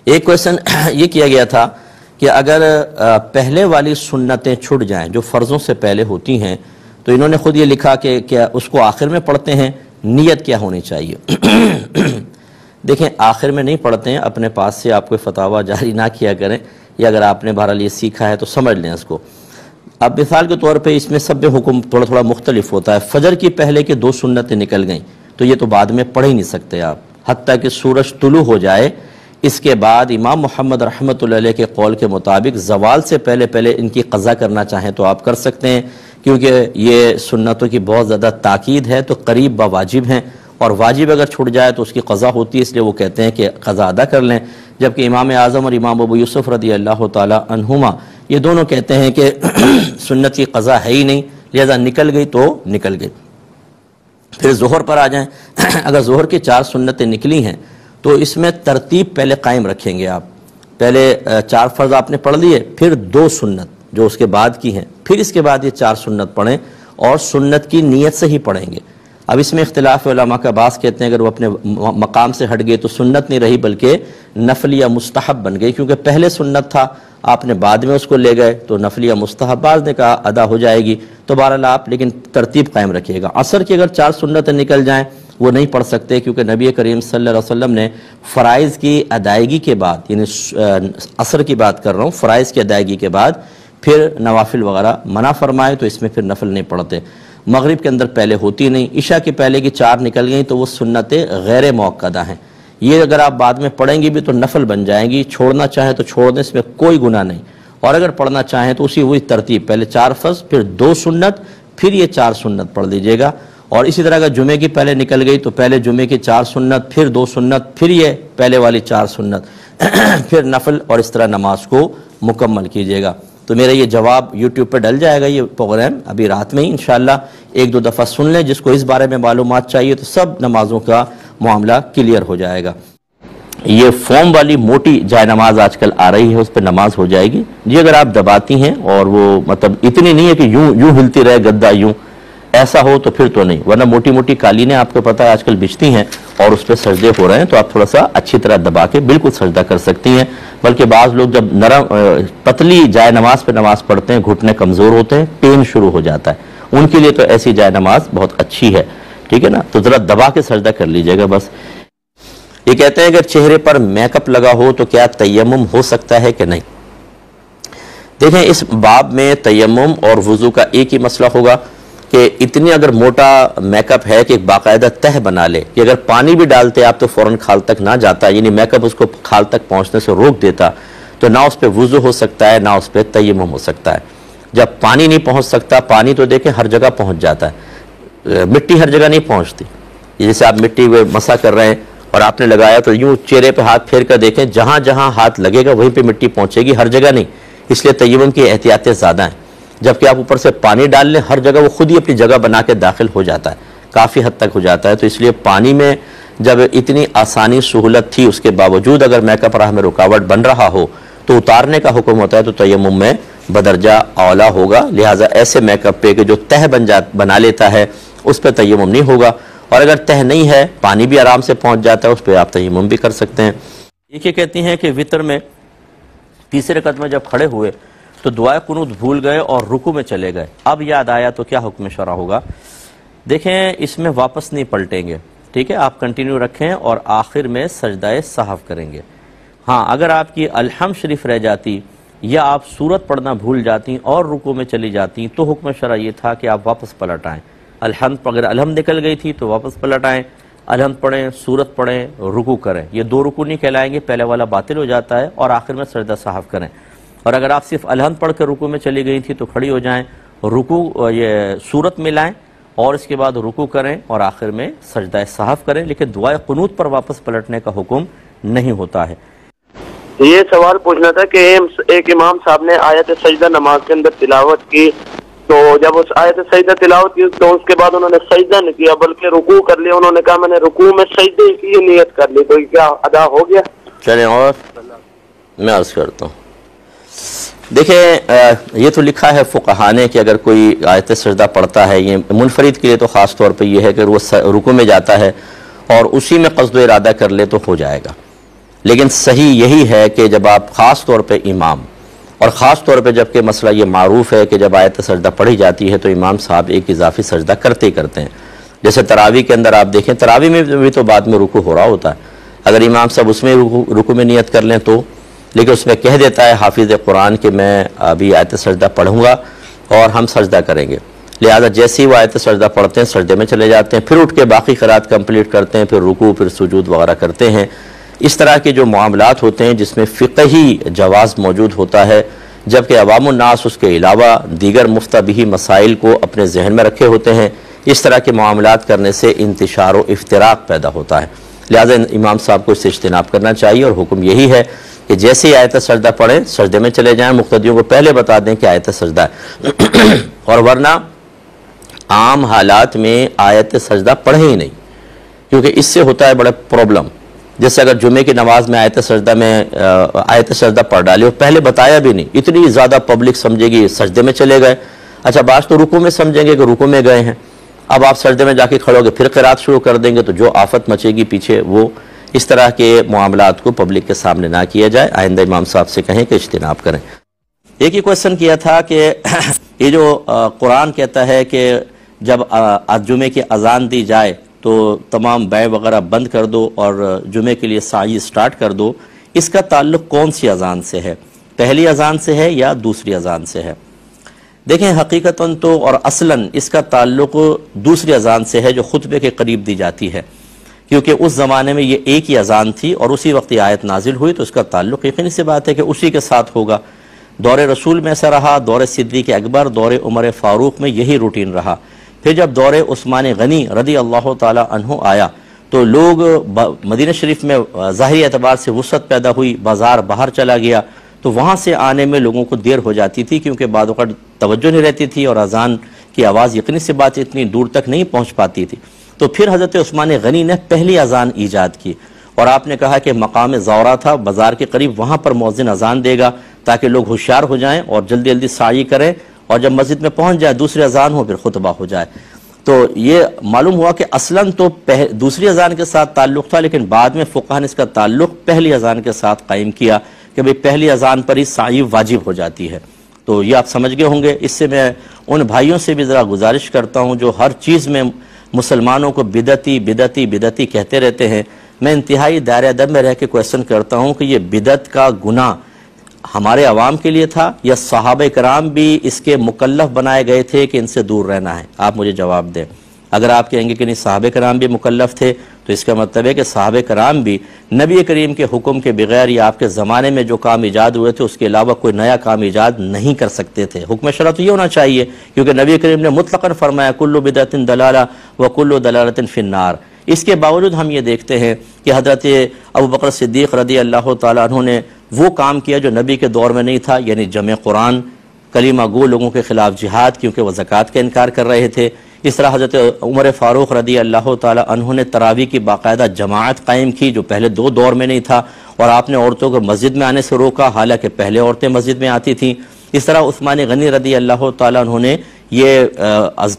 ایک کویشچن یہ کیا گیا تھا کہ اگر پہلے والی سنتیں چھٹ جائیں جو فرضوں سے پہلے ہوتی ہیں تو انہوں نے خود یہ لکھا کہ کیا اس کو آخر میں پڑھتے ہیں، نیت کیا ہونی چاہیے؟ دیکھیں آخر میں نہیں پڑھتے ہیں، اپنے پاس سے آپ کوئی فتاویٰ جاری نہ کیا کریں، یا اگر آپ نے بہرحال یہ سیکھا ہے تو سمجھ لیں اس کو۔ اب مثال کے طور پہ اس میں سب حکم تھوڑا تھوڑا مختلف ہوتا ہے۔ فجر کی پہلے کے 2 سنتیں نکل گئیں تو یہ تو بعد میں پڑھ ہی نہیں سکتے آپ، حتیٰ کہ سورج طلوع ہو جائے۔ اس کے بعد امام محمد رحمۃ اللہ علیہ کے قول کے مطابق زوال سے پہلے پہلے ان کی قضا کرنا چاہیں تو آپ کر سکتے ہیں، کیونکہ یہ سنتوں کی بہت زیادہ تاکید ہے تو قریب بواجب ہیں، اور واجب اگر چھوٹ جائے تو اس کی قضا ہوتی ہے، اس لیے وہ کہتے ہیں کہ قضا ادا کر لیں۔ جبکہ امام اعظم اور امام ابو یوسف رضی اللہ تعالی عنہما یہ دونوں کہتے ہیں کہ سنت کی قضا ہے ہی نہیں، لہذا نکل گئی تو نکل گئی۔ پھر ظہر پر آ جائیں، اگر ظہر کی 4 سنتیں نکلی ہیں تو اس میں ترتیب پہلے قائم رکھیں گے آپ۔ پہلے 4 فرض آپ نے پڑھ لیے، پھر 2 سنت جو اس کے بعد کی ہیں، پھر اس کے بعد یہ 4 سنت پڑھیں، اور سنت کی نیت سے ہی پڑھیں گے۔ اب اس میں اختلاف علماء کا، بعض کہتے ہیں اگر وہ اپنے مقام سے ہٹ گئے تو سنت نہیں رہی بلکہ نفل یا مستحب بن گئی، کیونکہ پہلے سنت تھا آپ نے بعد میں اس کو لے گئے تو نفل یا مستحب، بعض نے کہا ادا ہو جائے گی۔ تو بہرحال آپ لیکن ترتیب قائم رکھیے گا۔ عصر کی اگر 4 سنتیں نکل جائیں وہ نہیں پڑھ سکتے، کیونکہ نبی کریم صلی اللہ علیہ وسلم نے فرائض کی ادائیگی کے بعد، یعنی عصر کی بات کر رہا ہوں، فرائض کی ادائیگی کے بعد پھر نوافل وغیرہ منع فرمائے، تو اس میں پھر نفل نہیں پڑھتے۔ مغرب کے اندر پہلے ہوتی نہیں، عشاء کے پہلے کی 4 نکل گئیں تو وہ سنتیں غیر موقدہ ہیں، یہ اگر آپ بعد میں پڑھیں گی بھی تو نفل بن جائیں گی، چھوڑنا چاہیں تو چھوڑ دیں، اس میں کوئی گناہ نہیں، اور اگر پڑھنا چاہیں تو وہی ترتیب، پہلے 4 فرض پھر 2 سنت پھر یہ 4 سنت پڑھ لیجئے گا۔ اور اسی طرح اگر جمعے کی پہلے نکل گئی تو پہلے جمعے کی 4 سنت پھر 2 سنت پھر یہ پہلے والی 4 سنت پھر نفل، اور اس طرح نماز کو مکمل کیجئے گا۔ تو میرا یہ جواب یوٹیوب پہ ڈل جائے گا، یہ پروگرام ابھی رات میں ہی انشاءاللہ 1-2 دفعہ سن لیں، جس کو اس بارے میں معلومات چاہیے تو سب نمازوں کا معاملہ کلیئر ہو جائے گا۔ یہ فوم والی موٹی جائے نماز آج کل آ رہی ہے، اس پہ نماز ہو جائے گی جی، اگر آپ دباتی ہیں، اور وہ مطلب اتنی نہیں ہے کہ یوں ہلتی رہے گدا یوں، ایسا ہو تو پھر تو نہیں، ورنہ موٹی موٹی قالینیں آپ کو پتہ ہے آج کل بچتی ہیں اور اس پہ سجدے ہو رہے ہیں، تو آپ تھوڑا سا اچھی طرح دبا کے بالکل سجدہ کر سکتی ہیں۔ بلکہ بعض لوگ جب نرم پتلی جائے نماز پہ نماز پڑھتے ہیں، گھٹنے کمزور ہوتے ہیں، پین شروع ہو جاتا ہے، ان کے لیے تو ایسی جائے نماز بہت اچھی ہے، ٹھیک ہے نا؟ تو ذرا دبا کے سجدہ کر لیجئے گا بس۔ یہ کہتے ہیں اگر چہرے پر میک اپ لگا ہو تو کیا تیمم ہو سکتا ہے کہ نہیں؟ دیکھیں اس باب میں تیمم اور وضو کا ایک ہی مسئلہ ہوگا کہ اتنی اگر موٹا میک اپ ہے کہ ایک باقاعدہ تہ بنا لے کہ اگر پانی بھی ڈالتے آپ تو فوراً کھال تک نہ جاتا، یعنی میک اپ اس کو کھال تک پہنچنے سے روک دیتا، تو نہ اس پہ وضو ہو سکتا ہے نہ اس پہ تیمم ہو سکتا ہے۔ جب پانی نہیں پہنچ سکتا، پانی تو دیکھیں ہر جگہ پہنچ جاتا ہے، مٹی ہر جگہ نہیں پہنچتی، جیسے آپ مٹی کو مسح کر رہے ہیں اور آپ نے لگایا تو یوں چہرے پہ ہاتھ پھیر کر دیکھیں، جہاں جہاں ہاتھ لگے گا وہیں پہ مٹی پہنچے گی، ہر جگہ نہیں، اس لیے تیمم کی احتیاطیں زیادہ ہیں۔ جبکہ آپ اوپر سے پانی ڈال لیں ہر جگہ وہ خود ہی اپنی جگہ بنا کے داخل ہو جاتا ہے، کافی حد تک ہو جاتا ہے، تو اس لیے پانی میں جب اتنی آسانی سہولت تھی اس کے باوجود اگر میک اپ راہ میں رکاوٹ بن رہا ہو تو اتارنے کا حکم ہوتا ہے، تو تیمم میں بدرجہ اولا ہوگا، لہٰذا ایسے میک اپ پہ کہ جو تہ بنا لیتا ہے اس پہ تیمم نہیں ہوگا، اور اگر تہ نہیں ہے پانی بھی آرام سے پہنچ جاتا ہے اس پہ آپ تیمم بھی کر سکتے ہیں۔ یہ کہتی ہیں کہ وتر میں تیسرے رکعت میں جب کھڑے ہوئے تو دعائے قنوت بھول گئے اور رکوع میں چلے گئے، اب یاد آیا تو کیا حکم شرع ہوگا؟ دیکھیں اس میں واپس نہیں پلٹیں گے، ٹھیک ہے، آپ کنٹینیو رکھیں اور آخر میں سجدہ سہو کریں گے۔ ہاں اگر آپ کی الحمد شریف رہ جاتی یا آپ سورت پڑھنا بھول جاتی اور رکوع میں چلی جاتی تو حکم شرع یہ تھا کہ آپ واپس پلٹ آئیں۔ اگر الحمد نکل گئی تھی تو واپس پلٹ آئیں، الحمد پڑھیں، سورت پڑھیں، رکوع کریں، یہ 2 رکوع نہیں کہلائیں گے، پہلے والا باطل ہو جاتا ہے، اور آخر میں سجدہ سہو کریں۔ اور اگر آپ صرف الحمد پڑھ کے رکوع میں چلی گئی تھی تو کھڑی ہو جائیں، رکوع یہ سورت ملائیں اور اس کے بعد رکوع کریں اور آخر میں سجدہ سہو کریں، لیکن دعائے قنوت پر واپس پلٹنے کا حکم نہیں ہوتا ہے۔ یہ سوال پوچھنا تھا کہ ایک امام صاحب نے آیت سجدہ نماز کے اندر تلاوت کی، تو جب اس آیت سجدہ تلاوت کی تو اس کے بعد انہوں نے سجدہ نہیں کیا بلکہ رکوع کر لیا، انہوں نے کہا میں نے رکوع میں سجدے کی نیت کر لی، تو کیا ادا ہو گیا؟ چلیں اور میں عرض کرتا ہوں، دیکھیں یہ تو لکھا ہے فقہا نے کہ اگر کوئی آیت سجدہ پڑھتا ہے، یہ منفرد کے لیے تو خاص طور پہ یہ ہے کہ وہ رکوع میں جاتا ہے اور اسی میں قصد و ارادہ کر لے تو ہو جائے گا، لیکن صحیح یہی ہے کہ جب آپ خاص طور پہ امام، اور خاص طور پہ جب کہ مسئلہ یہ معروف ہے کہ جب آیت سجدہ پڑھی جاتی ہے تو امام صاحب ایک اضافی سجدہ کرتے ہی کرتے ہیں. جیسے تراویح کے اندر آپ دیکھیں، تراویح میں بھی تو بعد میں رکوع ہو رہا ہوتا ہے، اگر امام صاحب اس میں رکوع میں نیت کر لیں تو، لیکن اس میں کہہ دیتا ہے حافظ قرآن کہ میں ابھی آیت سجدہ پڑھوں گا اور ہم سجدہ کریں گے، لہذا جیسے ہی وہ آیت سجدہ پڑھتے ہیں سجدے میں چلے جاتے ہیں، پھر اٹھ کے باقی قرات کمپلیٹ کرتے ہیں، پھر رکوع، پھر سجود وغیرہ کرتے ہیں. اس طرح کے جو معاملات ہوتے ہیں جس میں فقہی جواز موجود ہوتا ہے، جبکہ عوام الناس اس کے علاوہ دیگر مفتہ بہ مسائل کو اپنے ذہن میں رکھے ہوتے ہیں، اس طرح کے معاملات کرنے سے انتشار و افتراق پیدا ہوتا ہے. لہذا امام صاحب کو اس سے اجتناب کرنا چاہیے، اور حکم یہی ہے کہ جیسے ہی آیت سجدہ پڑھیں سجدے میں چلے جائیں، مقتدیوں کو پہلے بتا دیں کہ آیت سجدہ ہے اور ورنہ عام حالات میں آیت سجدہ پڑھیں ہی نہیں، کیونکہ اس سے ہوتا ہے بڑا پرابلم. جیسے اگر جمعے کی نماز میں آیت سجدہ پڑھ ڈالے اور پہلے بتایا بھی نہیں، اتنی زیادہ پبلک سمجھے گی سجدے میں چلے گئے. اچھا بعض تو رکوع میں سمجھیں گے کہ رکوع میں گئے ہیں، اب آپ سجدے میں جا کے کھڑو گے پھر قرات شروع کر دیں گے تو جو آفت مچے گی پیچھے، وہ اس طرح کے معاملات کو پبلک کے سامنے نہ کیا جائے. آئندہ امام صاحب سے کہیں کہ اجتناب کریں. ایک ہی کویسچن کیا تھا کہ یہ جو قرآن کہتا ہے کہ جب جمعے کی اذان دی جائے تو تمام بیع وغیرہ بند کر دو اور جمعے کے لیے سعی سٹارٹ کر دو، اس کا تعلق کون سی اذان سے ہے؟ پہلی اذان سے ہے یا دوسری اذان سے ہے؟ دیکھیں حقیقتاً تو اور اصلاً اس کا تعلق دوسری اذان سے ہے جو خطبے کے قریب دی جاتی ہے، کیونکہ اس زمانے میں یہ ایک ہی اذان تھی اور اسی وقت یہ آیت نازل ہوئی، تو اس کا تعلق یقینی سی بات ہے کہ اسی کے ساتھ ہوگا. دور رسول میں ایسا رہا، دور صدیق اکبر، دور عمر فاروق میں یہی روٹین رہا. پھر جب دور عثمان غنی رضی اللہ تعالی عنہ آیا تو لوگ مدینہ شریف میں ظاہری اعتبار سے وسعت پیدا ہوئی، بازار باہر چلا گیا، تو وہاں سے آنے میں لوگوں کو دیر ہو جاتی تھی کیونکہ بعض اوقات توجہ نہیں رہتی تھی اور اذان کی آواز یقینی سی بات اتنی دور تک نہیں پہنچ پاتی تھی. تو پھر حضرت عثمان غنی نے پہلی اذان ایجاد کی اور آپ نے کہا کہ مقام زورہ تھا بازار کے قریب، وہاں پر مؤذن اذان دے گا تاکہ لوگ ہوشیار ہو جائیں اور جلدی جلدی سعی کریں، اور جب مسجد میں پہنچ جائے دوسری اذان ہو پھر خطبہ ہو جائے. تو یہ معلوم ہوا کہ اصلاً تو دوسری اذان کے ساتھ تعلق تھا، لیکن بعد میں فقہاء نے اس کا تعلق پہلی اذان کے ساتھ قائم کیا کہ بھئی پہلی اذان پر ہی سعی واجب ہو جاتی ہے. تو یہ آپ سمجھ گئے ہوں گے. اس سے میں ان بھائیوں سے بھی ذرا گزارش کرتا ہوں جو ہر چیز میں مسلمانوں کو بدعتی بدعتی بدعتی کہتے رہتے ہیں، میں انتہائی دائرہ ادب میں رہ کے کویسچن کرتا ہوں کہ یہ بدعت کا گناہ ہمارے عوام کے لیے تھا یا صحابہ کرام بھی اس کے مکلف بنائے گئے تھے کہ ان سے دور رہنا ہے؟ آپ مجھے جواب دیں. اگر آپ کہیں گے کہ نہیں صحابہ کرام بھی مکلف تھے تو اس کا مطلب ہے کہ صحابہ کرام بھی نبی کریم کے حکم کے بغیر یا آپ کے زمانے میں جو کام ایجاد ہوئے تھے اس کے علاوہ کوئی نیا کام ایجاد نہیں کر سکتے تھے. حکم شرع تو یہ ہونا چاہیے کیونکہ نبی کریم نے مطلقاً فرمایا کل بدعت دلالہ وکل دلالۃ فی النار. اس کے باوجود ہم یہ دیکھتے ہیں کہ حضرت ابوبکر صدیق رضی اللہ تعالیٰ عنہ نے وہ کام کیا جو نبی کے دور میں نہیں تھا، یعنی جمع قرآن، کلمہ گو لوگوں کے خلاف جہاد کیونکہ وہ زکوٰۃ کا انکار کر رہے تھے. اس طرح حضرت عمر فاروق رضی اللہ تعالی عنہ نے تراویح کی باقاعدہ جماعت قائم کی جو پہلے دو دور میں نہیں تھا، اور آپ نے عورتوں کو مسجد میں آنے سے روکا حالانکہ پہلے عورتیں مسجد میں آتی تھیں. اس طرح عثمان غنی رضی اللہ تعالیٰ عنہ نے یہ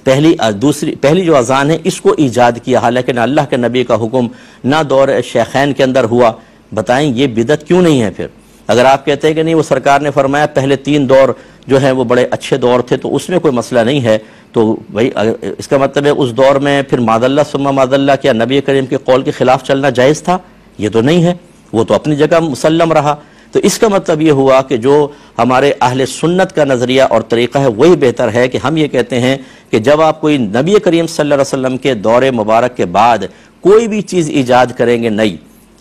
پہلی جو اذان ہے اس کو ایجاد کیا، حالانکہ نہ اللہ کے نبی کا حکم نہ دور شیخین کے اندر ہوا. بتائیں یہ بدعت کیوں نہیں ہے؟ پھر اگر آپ کہتے ہیں کہ نہیں وہ سرکار نے فرمایا پہلے 3 دور جو ہیں وہ بڑے اچھے دور تھے تو اس میں کوئی مسئلہ نہیں ہے، تو بھائی اس کا مطلب ہے اس دور میں پھر ماذ اللہ ثم ماذ اللہ کیا نبی کریم کے قول کے خلاف چلنا جائز تھا؟ یہ تو نہیں ہے، وہ تو اپنی جگہ مسلم رہا. تو اس کا مطلب یہ ہوا کہ جو ہمارے اہل سنت کا نظریہ اور طریقہ ہے وہی بہتر ہے کہ ہم یہ کہتے ہیں کہ جب آپ کوئی نبی کریم صلی اللہ علیہ وسلم کے دور مبارک کے بعد کوئی بھی چیز ایجاد کریں گے،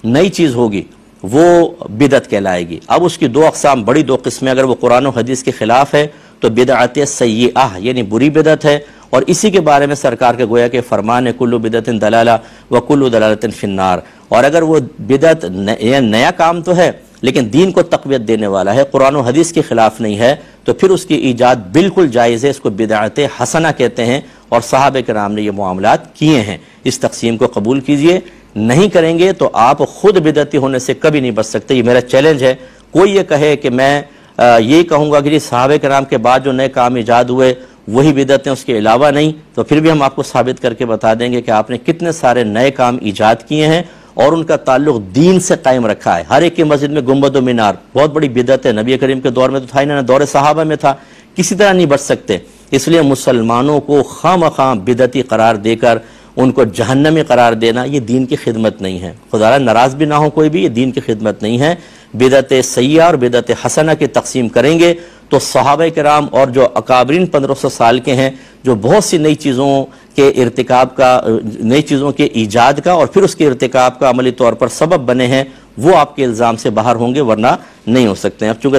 نئی چیز ہوگی، وہ بدعت کہلائے گی. اب اس کی 2 اقسام، بڑی 2 قسمیں. اگر وہ قرآن و حدیث کے خلاف ہے تو بدعت سیئہ یعنی بری بدعت ہے، اور اسی کے بارے میں سرکار کے گویا کہ فرمان ہے کل بدعت دلالہ وکل دلالۃ فی النار. اور اگر وہ بدعت نیا کام تو ہے لیکن دین کو تقویت دینے والا ہے، قرآن و حدیث کے خلاف نہیں ہے، تو پھر اس کی ایجاد بالکل جائز ہے. اس کو بدعت حسنہ کہتے ہیں اور صحابہ کرام نے یہ معاملات کیے ہیں. اس تقسیم کو قبول کیجئے. نہیں کریں گے تو آپ خود بدعتی ہونے سے کبھی نہیں بچ سکتے. یہ میرا چیلنج ہے. کوئی یہ کہے کہ میں یہ کہوں گا کہ صحابہ کرام کے بعد جو نئے کام ایجاد ہوئے وہی بدعت ہیں اس کے علاوہ نہیں، تو پھر بھی ہم آپ کو ثابت کر کے بتا دیں گے کہ آپ نے کتنے سارے نئے کام ایجاد کیے ہیں اور ان کا تعلق دین سے قائم رکھا ہے. ہر ایک کی مسجد میں گنبد و مینار بہت بڑی بدعت ہے. نبی کریم کے دور میں تو تھا ہی نہ, دور صحابہ میں تھا. کسی طرح نہیں بچ سکتے. اس لیے مسلمانوں کو خواہ بدعتی قرار دے کر ان کو جہنمی قرار دینا یہ دین کی خدمت نہیں ہے. خدا ناراض بھی نہ ہو کوئی بھی, یہ دین کی خدمت نہیں ہے. بدعت سیئہ اور بدعت حسنہ کی تقسیم کریں گے تو صحابہ کرام اور جو اکابرین 1500 سال کے ہیں جو بہت سی نئی چیزوں کے ارتکاب کا, نئی چیزوں کے ایجاد کا اور پھر اس کے ارتکاب کا عملی طور پر سبب بنے ہیں, وہ آپ کے الزام سے باہر ہوں گے, ورنہ نہیں ہو سکتے ہیں. اب چونکہ